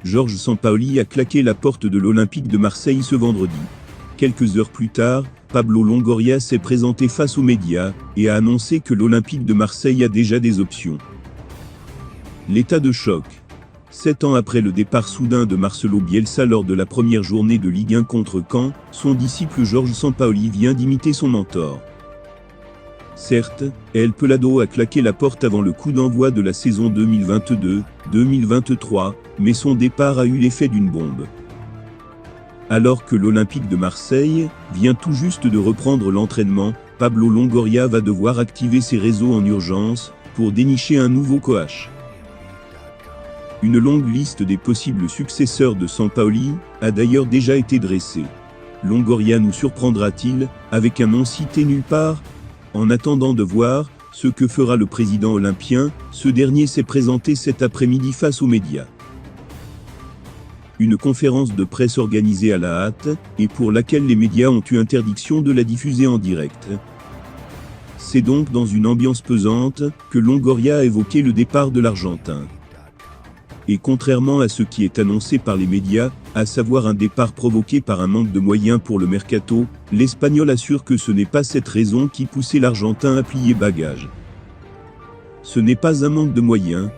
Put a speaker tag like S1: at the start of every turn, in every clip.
S1: Georges Sampaoli a claqué la porte de l'Olympique de Marseille ce vendredi. Quelques heures plus tard, Pablo Longoria s'est présenté face aux médias et a annoncé que l'Olympique de Marseille a déjà des options. L'état de choc. 7 ans après le départ soudain de Marcelo Bielsa lors de la première journée de Ligue 1 contre Caen, son disciple Georges Sampaoli vient d'imiter son mentor. Certes, El Pelado a claqué la porte avant le coup d'envoi de la saison 2022-2023, mais son départ a eu l'effet d'une bombe. Alors que l'Olympique de Marseille vient tout juste de reprendre l'entraînement, Pablo Longoria va devoir activer ses réseaux en urgence pour dénicher un nouveau coach. Une longue liste des possibles successeurs de Sampaoli a d'ailleurs déjà été dressée. Longoria nous surprendra-t-il avec un nom cité nulle part? En attendant de voir ce que fera le président olympien, ce dernier s'est présenté cet après-midi face aux médias. Une conférence de presse organisée à la hâte, et pour laquelle les médias ont eu interdiction de la diffuser en direct. C'est donc dans une ambiance pesante que Longoria a évoqué le départ de l'Argentin. Et contrairement à ce qui est annoncé par les médias, à savoir un départ provoqué par un manque de moyens pour le mercato, l'Espagnol assure que ce n'est pas cette raison qui poussait l'Argentin à plier bagages. Ce n'est pas un manque de moyens,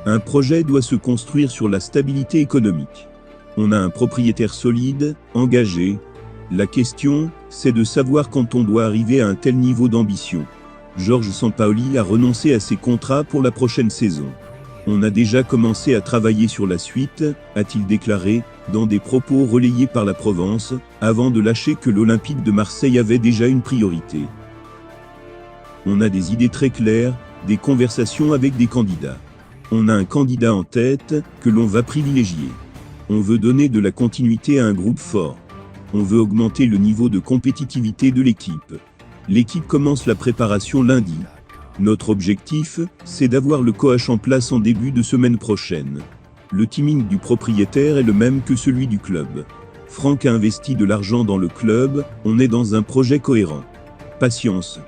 S1: un projet doit se construire sur la stabilité économique. On a un propriétaire solide, engagé. La question, c'est de savoir quand on doit arriver à un tel niveau d'ambition. Georges Sampaoli a renoncé à ses contrats pour la prochaine saison. On a déjà commencé à travailler sur la suite, a-t-il déclaré, dans des propos relayés par la Provence, avant de lâcher que l'Olympique de Marseille avait déjà une priorité. On a des idées très claires, des conversations avec des candidats. On a un candidat en tête que l'on va privilégier. On veut donner de la continuité à un groupe fort. On veut augmenter le niveau de compétitivité de l'équipe. L'équipe commence la préparation lundi. Notre objectif, c'est d'avoir le coach en place en début de semaine prochaine. Le timing du propriétaire est le même que celui du club. Franck a investi de l'argent dans le club, on est dans un projet cohérent. Patience.